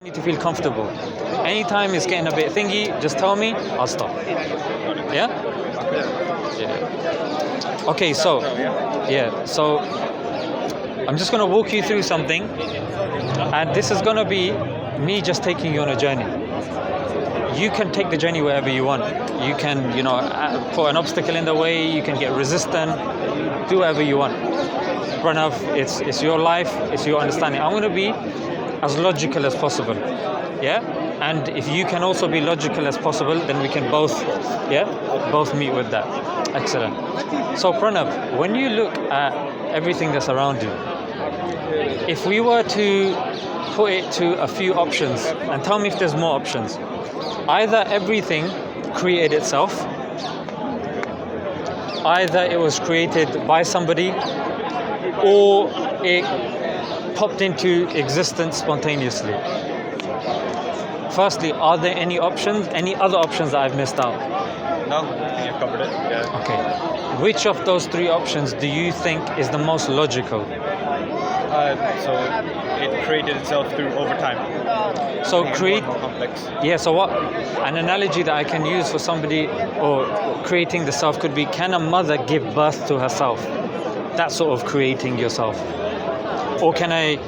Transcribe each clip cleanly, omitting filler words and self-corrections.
need to feel comfortable. Anytime it's getting a bit thingy, just tell me, I'll stop. Yeah? Yeah. Okay, so I'm just going to walk you through something, and this is going to be me just taking you on a journey. You can take the journey wherever you want. You can, put an obstacle in the way, you can get resistant, do whatever you want. Pranav, it's your life, it's your understanding. I'm going to be as logical as possible, yeah? And if you can also be logical as possible, then we can both meet with that. Excellent. So Pranav, when you look at everything that's around you, if we were to put it to a few options, and tell me if there's more options. Either everything created itself, either it was created by somebody, or it popped into existence spontaneously. Firstly, are there any other options that I've missed out? No, I think you've covered it. Yeah. Okay. Which of those three options do you think is the most logical? So it created itself through over time. So more complex. Yeah, so what an analogy that I can use for somebody or creating the self could be, can a mother give birth to herself? That sort of creating yourself. Or can a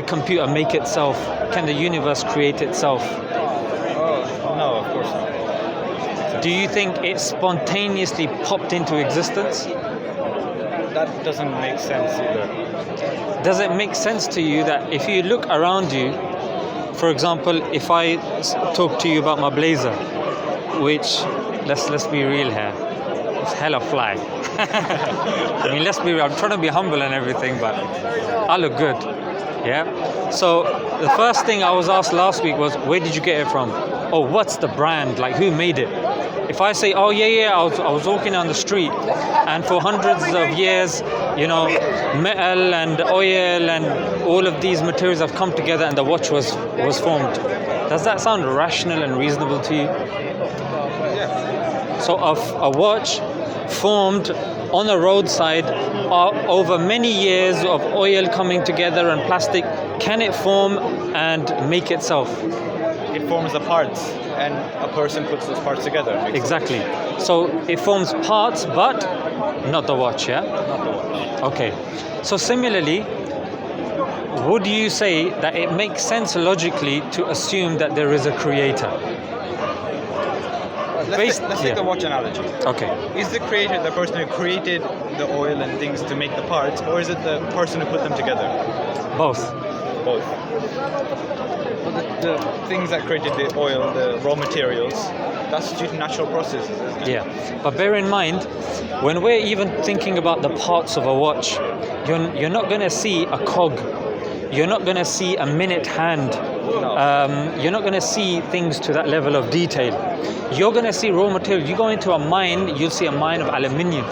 computer make itself? Can the universe create itself? Oh, no, of course not. Do you think it spontaneously popped into existence? That doesn't make sense either. Does it make sense to you that if you look around you, for example, if I talk to you about my blazer, which, let's be real here, it's hella fly. I mean, let's be real, I'm trying to be humble and everything, but I look good, yeah? So the first thing I was asked last week was, where did you get it from? Oh, what's the brand? Like, who made it? If I say, oh yeah, I was walking down the street, and for hundreds of years, metal and oil and all of these materials have come together and the watch was formed. Does that sound rational and reasonable to you? Yeah. So a watch formed on a roadside over many years of oil coming together and plastic, can it form and make itself? It forms the parts, and a person puts those parts together. Exactly. So it forms parts, but not the watch, yeah? Not the watch. Okay. So similarly, would you say that it makes sense logically to assume that there is a creator? Let's take the watch analogy. Okay. Is the creator the person who created the oil and things to make the parts, or is it the person who put them together? Both. Both. Well, the things that created the oil, the raw materials, that's due to natural processes, isn't it? Yeah, but bear in mind, when we're even thinking about the parts of a watch, you're not going to see a cog. You're not going to see a minute hand. No. You're not going to see things to that level of detail. You're going to see raw material. You go into a mine, you'll see a mine of aluminium,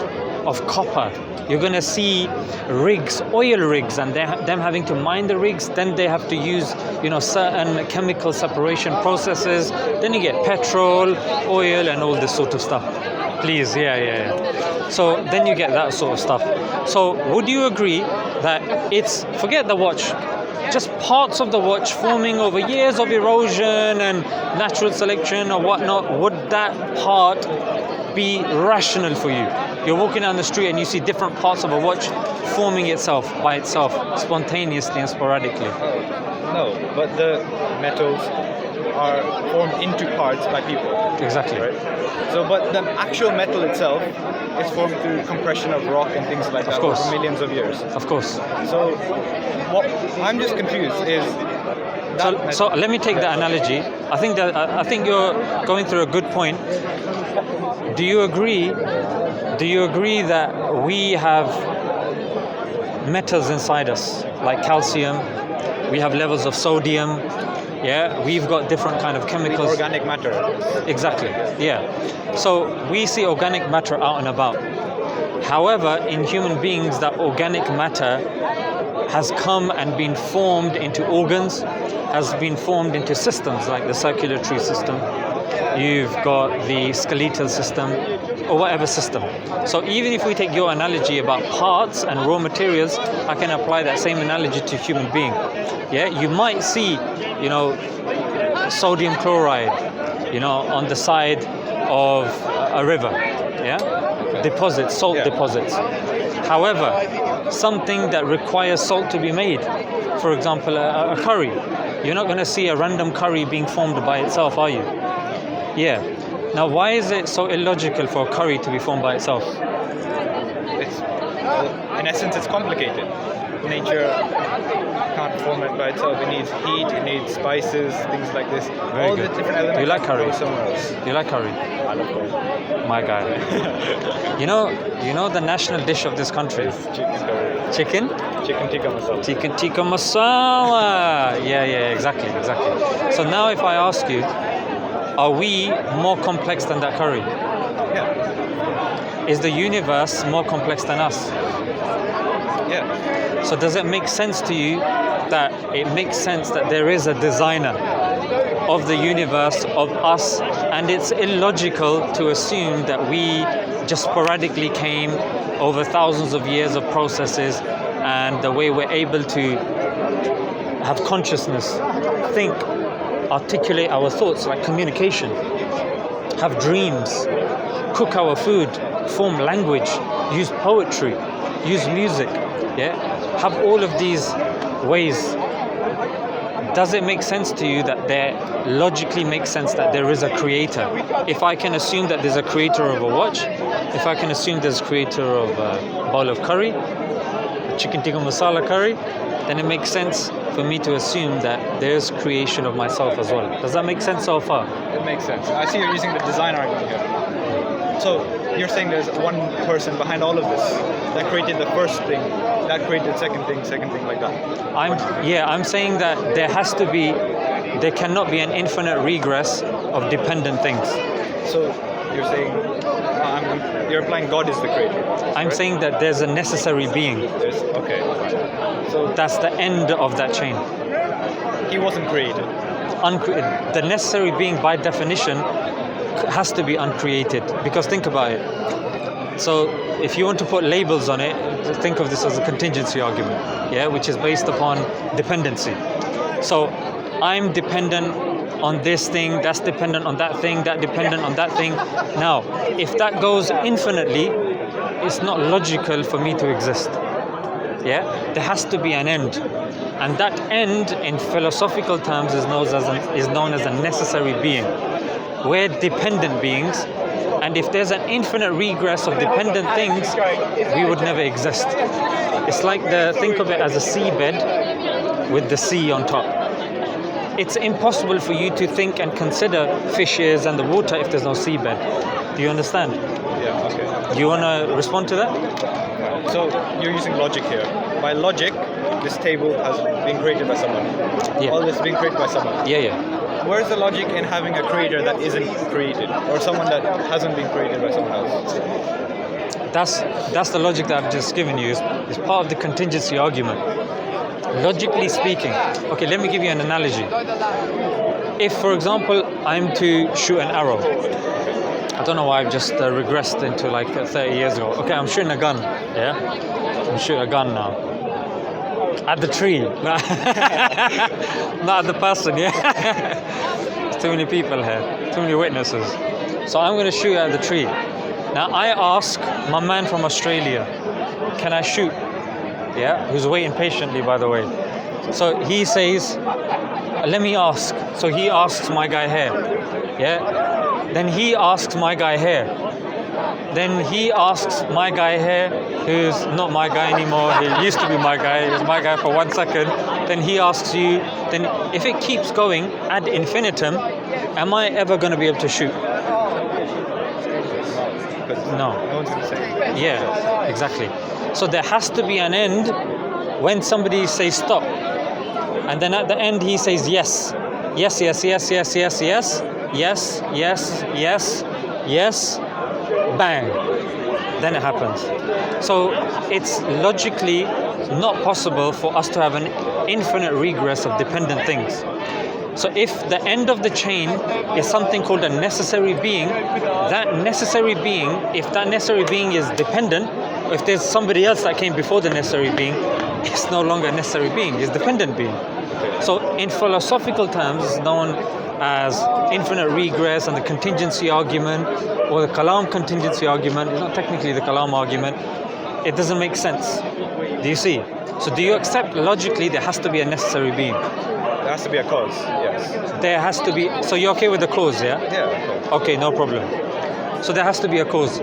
of copper. You're going to see rigs, oil rigs, and them having to mine the rigs. Then they have to use, certain chemical separation processes. Then you get petrol, oil, and all this sort of stuff. Please, yeah. So then you get that sort of stuff. So would you agree that forget the watch, just parts of the watch forming over years of erosion and natural selection or whatnot, would that part be rational for you? You're walking down the street and you see different parts of a watch forming itself by itself, spontaneously and sporadically. No, but the metals are formed into parts by people. Exactly. Right? So, but the actual metal itself is formed through compression of rock and things like that over millions of years. Of course. So, what I'm just confused is. So let me take that analogy. I think you're going through a good point. Do you agree that we have metals inside us, like calcium? We have levels of sodium. Yeah, we've got different kind of chemicals. Organic matter. Exactly. Yeah. So we see organic matter out and about. However, in human beings, that organic matter has come and been formed into organs, has been formed into systems like the circulatory system. You've got the skeletal system. or whatever system. So even if we take your analogy about parts and raw materials, I can apply that same analogy to human being. Yeah, you might see, sodium chloride, on the side of a river. Yeah, deposits, salt deposits. However, something that requires salt to be made, for example, a curry, you're not going to see a random curry being formed by itself, are you? Yeah. Now, why is it so illogical for a curry to be formed by itself? In essence, it's complicated. Nature can't form it by itself. It needs heat, it needs spices, things like this. Very All good. the different elements. Do you like curry? Go somewhere else. Do you like curry? I love curry. My guy. You know the national dish of this country? Chicken curry. Chicken? Chicken tikka masala. Chicken tikka masala. Yeah, exactly. So now if I ask you, are we more complex than that curry? Yeah. Is the universe more complex than us? Yeah. So does it make sense to you that there is a designer of the universe, of us, and it's illogical to assume that we just sporadically came over thousands of years of processes, and the way we're able to have consciousness, think, articulate our thoughts like communication, have dreams, cook our food, form language, use poetry, use music, have all of these ways. Does it make sense to you that there logically makes sense that there is a creator? If I can assume that there's a creator of a watch, if I can assume there's a creator of a bowl of curry, a chicken tikka masala curry, then it makes sense for me to assume that there's creation of myself as well. Does that make sense so far? It makes sense. I see you're using the design argument here. So you're saying there's one person behind all of this that created the first thing, that created second thing like that. I'm saying that there cannot be an infinite regress of dependent things. So you're saying, you're implying God is the creator. I'm right? saying that there's a necessary being. Okay. So that's the end of that chain. He wasn't created. The necessary being, by definition, has to be uncreated. Because think about it. So if you want to put labels on it, think of this as a contingency argument, which is based upon dependency. So I'm dependent on this thing, that's dependent on that thing, that dependent on that thing. Now, if that goes infinitely, it's not logical for me to exist. There has to be an end. And that end, in philosophical terms, is known as a necessary being. We're dependent beings, and if there's an infinite regress of dependent things, we would never exist. It's like think of it as a seabed with the sea on top. It's impossible for you to think and consider fishes and the water if there's no seabed. Do you understand? Yeah, okay. Do you want to respond to that? So you're using logic here. By logic, this table has been created by someone. All this has been created by someone. Yeah. Where's the logic in having a creator that isn't created, or someone that hasn't been created by someone else? That's the logic that I've just given you. It's part of the contingency argument. Logically speaking, okay, let me give you an analogy. If, for example, I'm to shoot an arrow, I don't know why I've just regressed into like 30 years ago. Okay, I'm shooting a gun, I'm shooting a gun now. At the tree, not at the person, There's too many people here, too many witnesses. So I'm going to shoot at the tree. Now I ask my man from Australia, can I shoot? Who's waiting patiently, by the way. So he says, let me ask. So he asks my guy here. Then he asks my guy here. Then he asks my guy here, who's not my guy anymore. He used to be my guy. He was my guy for 1 second. Then he asks you. Then if it keeps going ad infinitum, am I ever going to be able to shoot? No. No one's going to say. Yeah, exactly. So there has to be an end when somebody says stop. And then at the end he says yes. Yes. Bang. Then it happens. So it's logically not possible for us to have an infinite regress of dependent things. So if the end of the chain is something called a necessary being, that necessary being, if that necessary being is dependent, if there's somebody else that came before the necessary being, it's no longer a necessary being, it's dependent being. So in philosophical terms, it's known as infinite regress and the contingency argument, or the Kalam contingency argument, not technically the Kalam argument. It doesn't make sense. Do you see? So do you accept logically there has to be a necessary being? There has to be a cause, yes. There has to be, so you're okay with the cause, yeah? Yeah, okay. Okay, no problem. So there has to be a cause.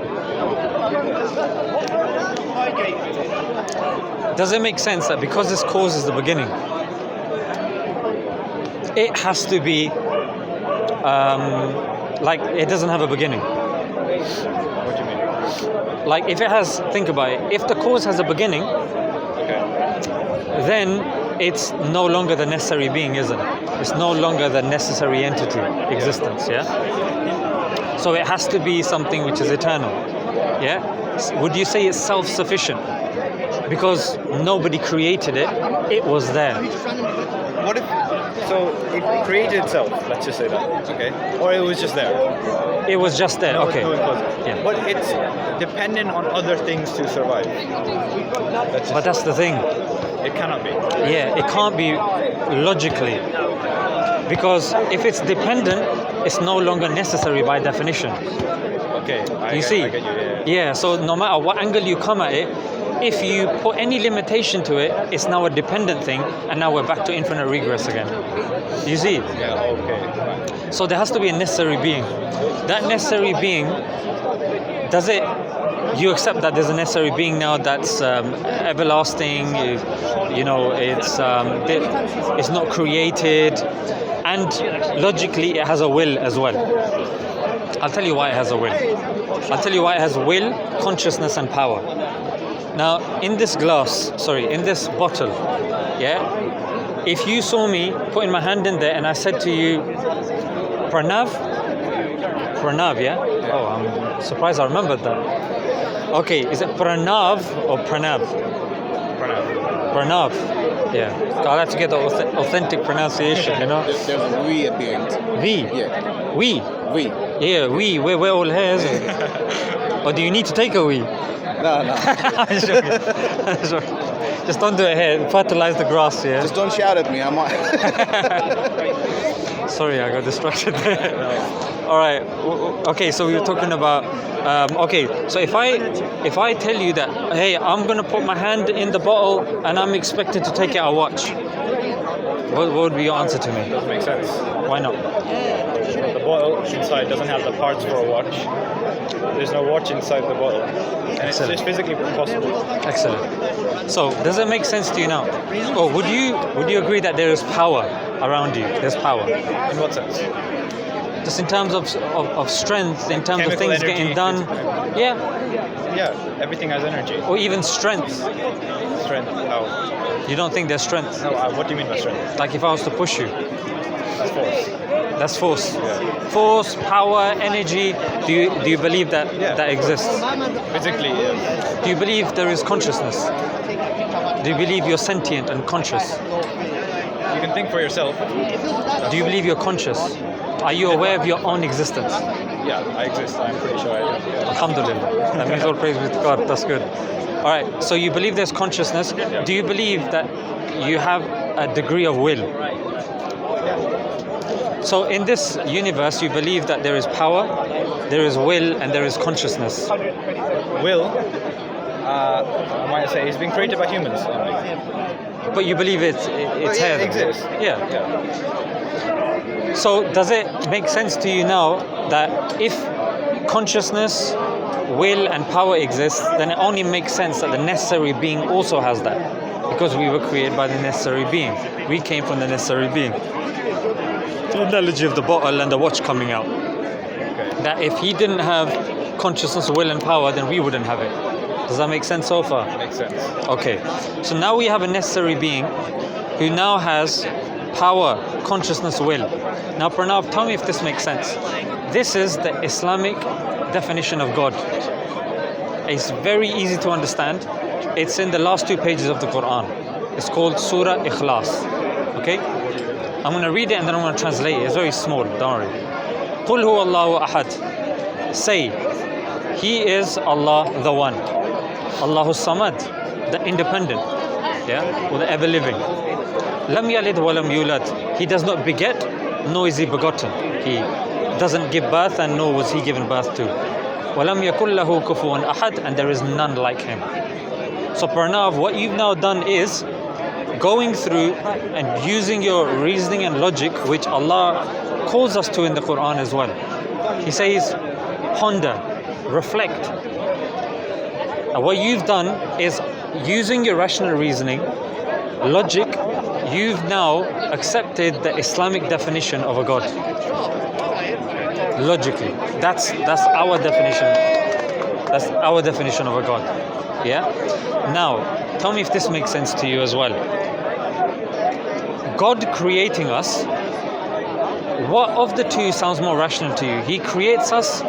Does it make sense that because this cause is the beginning, it has to be like it doesn't have a beginning? What do you mean? Like if it has, think about it, if the cause has a beginning, Okay. then it's no longer the necessary being, isn't it? It's no longer the necessary entity, existence, yeah? So it has to be something which is eternal, yeah? Would you say it's self-sufficient? Because nobody created it, it was there. What if, so it created itself, let's just say that, okay? Or it was just there? It was just there, okay. No, it wasn't. Yeah. But it's dependent on other things to survive. But that's the thing. It cannot be. Yeah, it can't be logically. Because if it's dependent, it's no longer necessary by definition. Okay, You see? I get you, yeah. Yeah, so no matter what angle you come at it, if you put any limitation to it, it's now a dependent thing, and now we're back to infinite regress again. You see? Yeah, okay. So there has to be a necessary being. That necessary being, does it, you accept that there's a necessary being now that's everlasting, it's not created, and logically it has a will as well. I'll tell you why it has a will. I'll tell you why it has will, consciousness and power. Now, in this bottle, yeah, if you saw me putting my hand in there and I said to you, Pranav, yeah? Oh, I'm surprised I remembered that. Okay, is it Pranav or Pranav? Pranav, yeah. I'll have to get the authentic pronunciation, you know? There's a we at the end. We? Yeah. We? We. Yeah, we're all here, isn't it? Or do you need to take a wee? No. I'm joking. Just don't do it here. Fertilize the grass, yeah? Just don't shout at me. I might. Sorry, I got distracted there. All right. Okay, so we were talking about. So if I tell you that, hey, I'm gonna put my hand in the bottle and I'm expected to take out a watch, what would be your answer to me? Doesn't make sense. Why not? The bottle inside doesn't have the parts for a watch. There's no watch inside the bottle. And Excellent. it's just physically impossible. Excellent. So does it make sense to you now? Or would you agree that there is power around you? There's power. In what sense? Just in terms of strength, in terms Chemical of things energy, getting done. Yeah. Yeah, everything has energy. Or even strength. Strength, no. You don't think there's strength? No, what do you mean by strength? Like if I was to push you. That's force. That's force. Yeah. Force, power, energy. Do you believe that that exists? Physically, yeah. Do you believe there is consciousness? Do you believe you're sentient and conscious? You can think for yourself. Do you believe you're conscious? Are you aware of your own existence? Yeah, I exist. I'm pretty sure I do. Yeah. Alhamdulillah. That means all praise be to God. That's good. All right. So you believe there's consciousness. Do you believe that you have a degree of will? So in this universe, you believe that there is power, there is will, and there is consciousness. Will, I might say, is being created by humans only. But you believe it's here. It exists. Yeah. Yeah. So does it make sense to you now that if consciousness, will, and power exist, then it only makes sense that the necessary being also has that, because we were created by the necessary being. We came from the necessary being. The analogy of the bottle and the watch coming out. Okay. That if he didn't have consciousness, will, and power, then we wouldn't have it. Does that make sense so far? Makes sense. Okay. So now we have a necessary being who now has power, consciousness, will. Now, Pranav, tell me if this makes sense. This is the Islamic definition of God. It's very easy to understand. It's in the last 2 pages of the Quran. It's called Surah Ikhlas. Okay? I'm going to read it and then I'm going to translate it. It's very small, don't worry. قُلْ هُوَ اللَّهُ أَحَدٌ. Say, He is Allah the One. Allahu Samad, the independent, yeah, or the ever-living. لَمْ يَلِدْ وَلَمْ يُولَدْ. He does not beget, nor is He begotten. He doesn't give birth and nor was He given birth to. وَلَمْ يَكُنْ لَهُ كُفُوًا أَحَدٌ. And there is none like Him. So Pranav, what you've now done is going through and using your reasoning and logic, which Allah calls us to in the Quran as well. He says, ponder, reflect. And what you've done is using your rational reasoning, logic, you've now accepted the Islamic definition of a God. Logically. That's our definition. That's our definition of a God. Yeah? Now, tell me if this makes sense to you as well. God creating us, what of the two sounds more rational to you? He creates us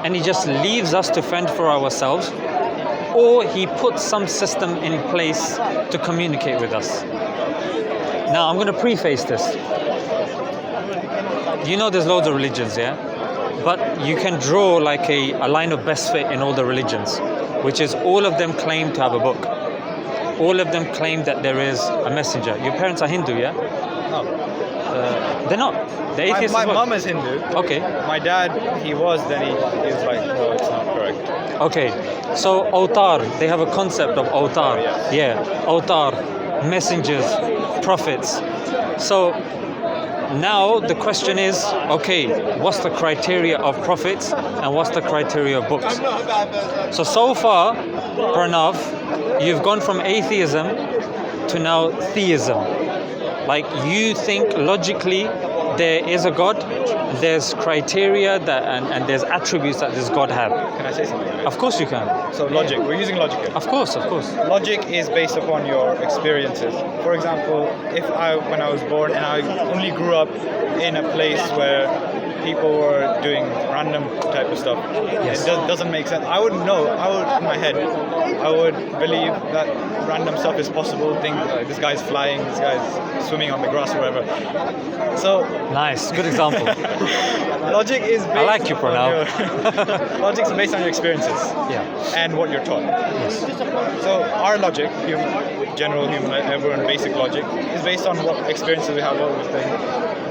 and He just leaves us to fend for ourselves, or He puts some system in place to communicate with us? Now, I'm going to preface this. You know there's loads of religions, yeah? But you can draw like a line of best fit in all the religions, which is all of them claim to have a book. All of them claim that there is a messenger. Your parents are Hindu, yeah? No. They're not. They're atheists My as well. mom is Hindu. Okay. My dad, he was, then he was like, no, it's not correct. Okay. So Awtar, they have a concept of Awtar. Yes. Yeah. Awtar, messengers, prophets. So now the question is, okay, what's the criteria of prophets and what's the criteria of books? So far, Pranav, you've gone from atheism to now theism. Like, you think logically there is a God, there's criteria that and there's attributes that this God have. Can I say something? Of course you can. So logic, we're using logic here. Of course. Logic is based upon your experiences. For example, when I was born and I only grew up in a place where people were doing random type of stuff, Yes. it doesn't make sense. I wouldn't know. In my head, I would believe that random stuff is possible. Think this guy's flying, this guy's swimming on the grass or whatever. So Nice, good example. logic is based I like you, upon Pranav. logic's based on your experiences Yeah. and what you're taught. Yes. So our logic, general human, everyone basic logic, is based on what experiences we have, what we think.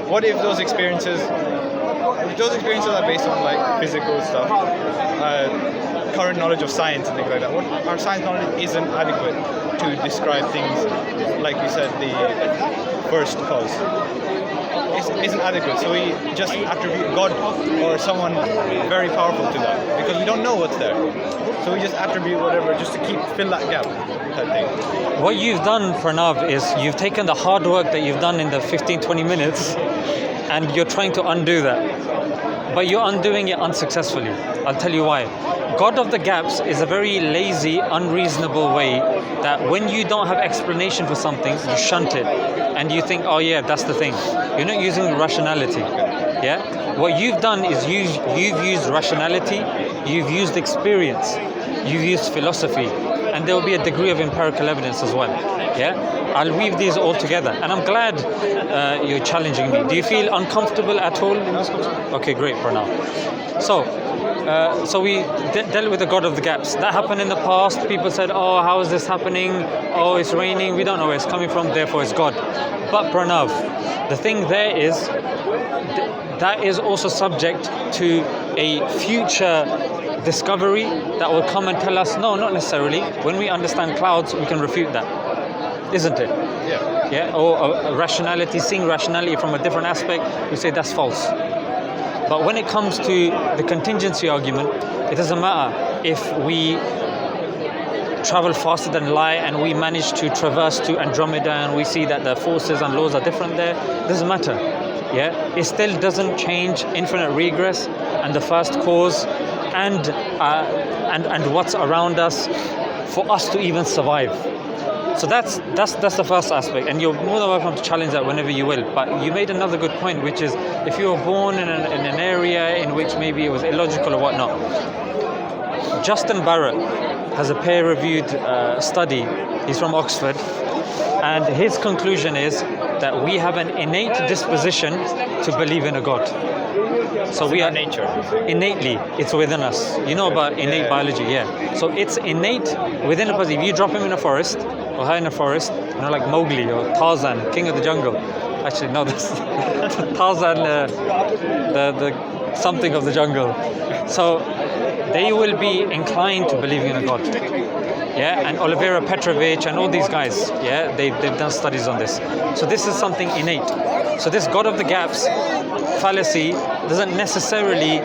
What if those experiences are based on like physical stuff, current knowledge of science and things like that? What our science knowledge isn't adequate to describe things, like you said, the first cause. Isn't adequate, so we just attribute God or someone very powerful to that because we don't know what's there. So we just attribute whatever just to fill that gap type thing. What you've done, Pranav, is you've taken the hard work that you've done in the 15-20 minutes and you're trying to undo that. But you're undoing it unsuccessfully. I'll tell you why. God of the gaps is a very lazy, unreasonable way that when you don't have explanation for something, you shunt it and you think, oh yeah, that's the thing. You're not using rationality. Yeah? What you've done is you've used rationality, you've used experience, you've used philosophy, and there will be a degree of empirical evidence as well. Yeah? I'll weave these all together, and I'm glad you're challenging me. Do you feel uncomfortable at all in this? Okay, great for now. So we dealt with the God of the gaps. That happened in the past. People said, oh, how is this happening? Oh, it's raining. We don't know where it's coming from, therefore it's God. But Pranav, the thing there is, that is also subject to a future discovery that will come and tell us, no, not necessarily. When we understand clouds, we can refute that. Isn't it? Yeah. Yeah? Or rationality, seeing rationality from a different aspect, we say that's false. But when it comes to the contingency argument, it doesn't matter if we travel faster than light and we manage to traverse to Andromeda and we see that the forces and laws are different there. It doesn't matter. Yeah, it still doesn't change infinite regress and the first cause and what's around us for us to even survive. So that's the first aspect, and you're more than welcome to challenge that whenever you will. But you made another good point, which is if you were born in an area in which maybe it was illogical or whatnot. Justin Barrett has a peer-reviewed study. He's from Oxford, and his conclusion is that we have an innate disposition to believe in a God. So we are nature. Innately, it's within us. You know about innate biology, yeah. So it's innate within a person. If you drop him in a forest, or her in a forest, you know, like Mowgli or Tarzan, King of the Jungle. Actually, no, that's Tarzan, the something of the jungle. So they will be inclined to believing in a God. Yeah, and Olivera Petrovich and all these guys, yeah, they've done studies on this. So this is something innate. So this God of the gaps fallacy doesn't necessarily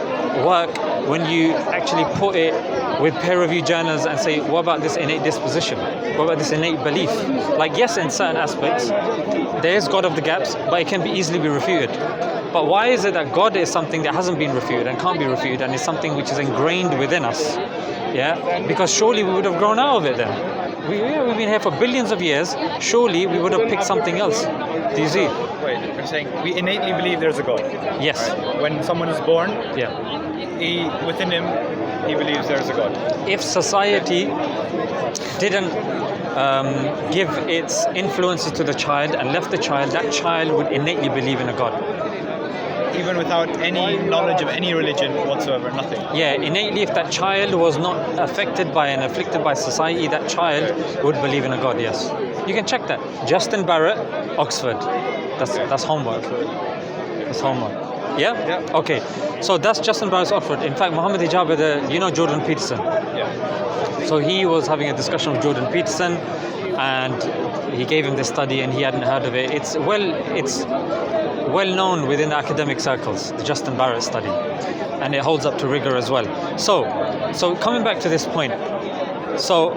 work when you actually put it with peer-reviewed journals and say, what about this innate disposition? What about this innate belief? Like, yes, in certain aspects, there is God of the gaps, but it can be easily be refuted. But why is it that God is something that hasn't been refuted and can't be refuted and is something which is ingrained within us? Yeah, because surely we would have grown out of it then. We've been here for billions of years. Surely we would have picked something else. Do you see? Wait, you're saying we innately believe there's a God. Yes. Right? When someone is born, Yeah. within him, he believes there's a God. If society didn't give its influences to the child and left the child, that child would innately believe in a God. Even without any knowledge of any religion whatsoever, nothing. Yeah, innately, if that child was not affected by and afflicted by society, that child would believe in a God, yes. You can check that. Justin Barrett, Oxford. That's homework. That's homework. Yeah? Yeah. Okay. So that's Justin Barrett's Oxford. In fact, Muhammad Hijab, you know Jordan Peterson? Yeah. So he was having a discussion with Jordan Peterson, and he gave him this study, and he hadn't heard of it. It's well known within the academic circles, the Justin Barrett study, and it holds up to rigor as well. So coming back to this point, so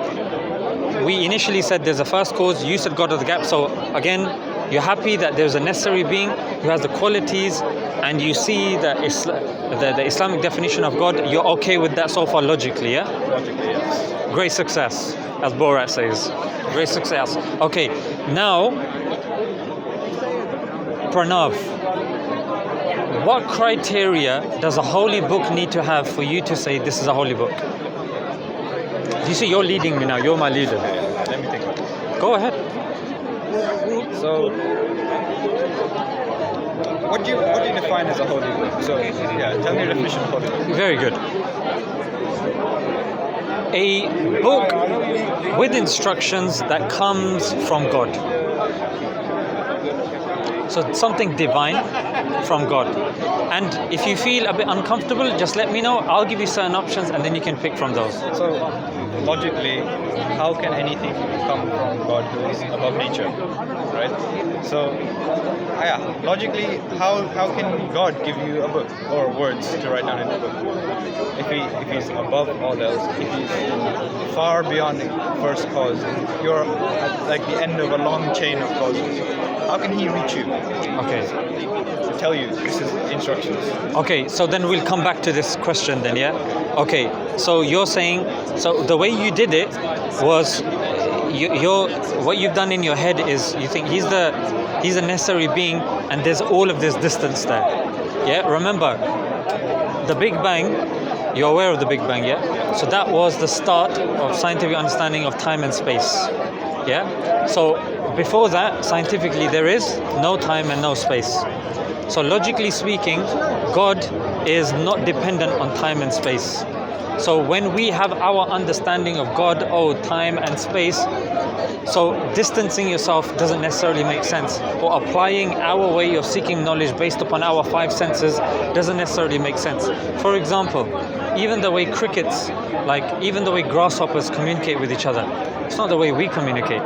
we initially said there's a first cause. You said God of the gap. So again, you're happy that there's a necessary being who has the qualities, and you see the Islamic definition of God. You're okay with that so far logically, yeah? Logically, yes. Great success, as Borat says. Great success. Okay, now, Pranav, what criteria does a holy book need to have for you to say this is a holy book? You see, you're leading me now. You're my leader. Let me think. Go ahead. So, what do you define as a holy book? So, yeah, tell me your definition of holy book. Very good. A book with instructions that comes from God. So something divine from God. And if you feel a bit uncomfortable, just let me know. I'll give you certain options and then you can pick from those. So, logically, how can anything come from God who is above nature, right? So, logically, how can God give you a book or words to write down in a book? If he's above all else, if he's far beyond the first cause, you're at like the end of a long chain of causes. How can he reach you? Okay. To tell you this is instructions. Okay, so then we'll come back to this question then, yeah? Okay, so you're saying, so the way you did it was, what you've done in your head is you think he's a necessary being and there's all of this distance there. Yeah, remember, the Big Bang, you're aware of the Big Bang, yeah? So that was the start of scientific understanding of time and space. Yeah? So before that, scientifically, there is no time and no space. So logically speaking, God is not dependent on time and space. So when we have our understanding of God, time and space, so distancing yourself doesn't necessarily make sense, or applying our way of seeking knowledge based upon our five senses doesn't necessarily make sense. For example, even the way crickets, even the way grasshoppers communicate with each other, it's not the way we communicate.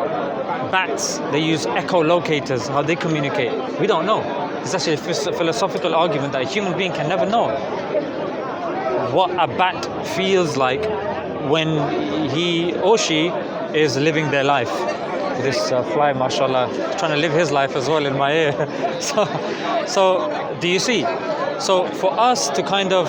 Bats, they use echolocators, how they communicate. We don't know. It's actually a philosophical argument that a human being can never know what a bat feels like when he or she is living their life. This fly, mashallah, is trying to live his life as well in my ear. So do you see? So for us to kind of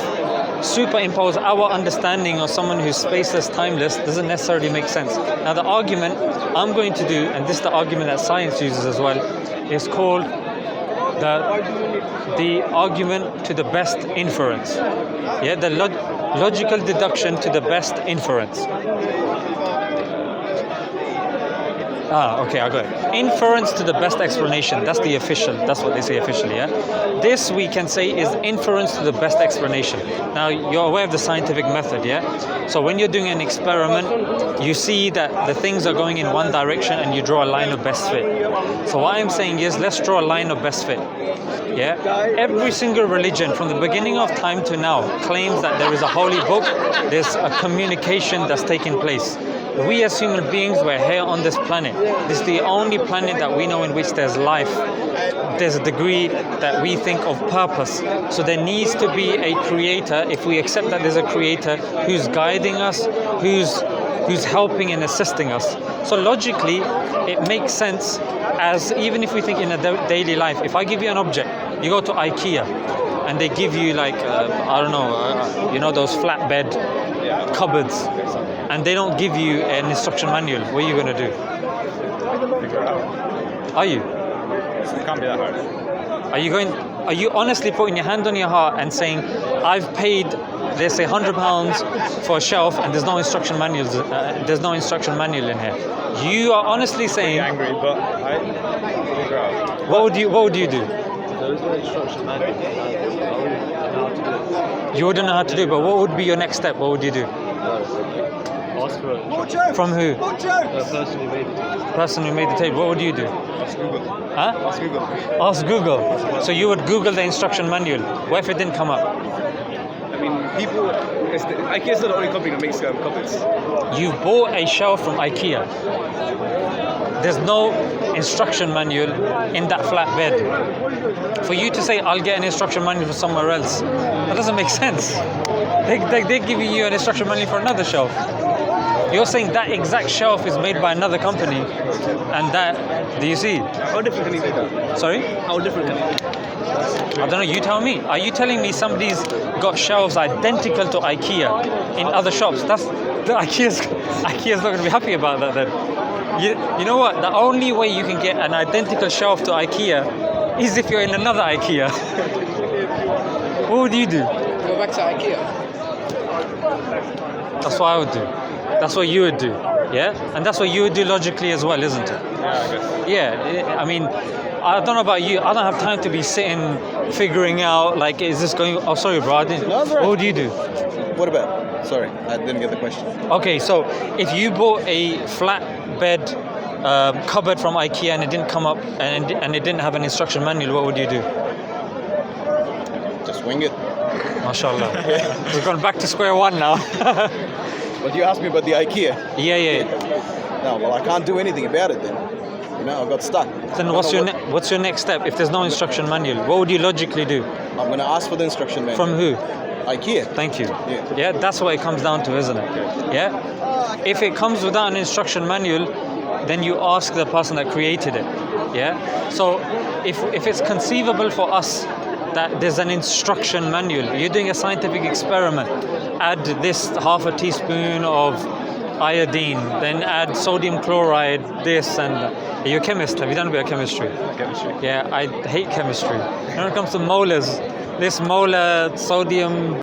superimpose our understanding of someone who's spaceless, timeless, doesn't necessarily make sense. Now the argument I'm going to do, and this is the argument that science uses as well, is called the argument to the best inference. Yeah, the logical deduction to the best inference. Okay, I got it. Inference to the best explanation. That's the official. That's what they say officially, yeah? This we can say is inference to the best explanation. Now, you're aware of the scientific method, yeah? So when you're doing an experiment, you see that the things are going in one direction and you draw a line of best fit. So what I'm saying is, let's draw a line of best fit, yeah? Every single religion from the beginning of time to now claims that there is a holy book, there's a communication that's taking place. We as human beings, we're here on this planet. This is the only planet that we know in which there's life. There's a degree that we think of purpose. So there needs to be a creator. If we accept that there's a creator who's guiding us, who's helping and assisting us. So logically, it makes sense, as even if we think in a daily life, if I give you an object, you go to IKEA and they give you like, those flatbed cupboards, and they don't give you an instruction manual, what are you going to do? Figure it out. Are you? It can't be that hard. Are you honestly putting your hand on your heart and saying, I've paid, let's say £100 for a shelf and there's no instruction manuals, there's no instruction manual in here? You are honestly saying... I'm angry, but I figure out. What would you do? There is no instruction manual. I wouldn't know how to do it. You wouldn't know how to do it, but what would be your next step? What would you do? Ask for it. From who? The person who made it. Person who made the tape. What would you do? Ask Google. Huh? Ask Google. Ask Google. So you would Google the instruction manual. What if it didn't come up? I mean, IKEA's not the only company that makes cupboards. You bought a shelf from IKEA. There's no instruction manual in that flatbed. For you to say, I'll get an instruction manual for somewhere else, that doesn't make sense. They're giving you an instruction manual for another shelf. You're saying that exact shelf is made by another company, and that, do you see? How different can it be that? Sorry? How different can it be? I don't know, you tell me. Are you telling me somebody's got shelves identical to IKEA in other shops? IKEA's not going to be happy about that then. You know what? The only way you can get an identical shelf to IKEA is if you're in another IKEA. What would you do? Go back to IKEA. That's what I would do. That's what you would do. Yeah? And that's what you would do logically as well, isn't it? Yeah, I guess. Yeah, I mean, I don't know about you. I don't have time to be sitting figuring out, like, is this going... Oh, sorry, bro. I didn't... No, that's all right. What would you do? What about? Sorry, I didn't get the question. Okay, so if you bought a flatbed cupboard from IKEA and it didn't come up and it didn't have an instruction manual, what would you do? Just wing it. MashaAllah. We're going back to square one now. But you asked me about the IKEA. Yeah. No, well, I can't do anything about it then. You know, I got stuck. Then what's your next step if there's no instruction manual? What would you logically do? I'm going to ask for the instruction manual. From who? IKEA. Thank you. Yeah. That's what it comes down to, isn't it? Yeah? If it comes without an instruction manual, then you ask the person that created it. Yeah? So if it's conceivable for us that there's an instruction manual, you're doing a scientific experiment, add this half a teaspoon of iodine, then add sodium chloride, this, and are you a chemist? Have you done a bit of chemistry? Chemistry. Yeah, I hate chemistry. When it comes to molars, this molar sodium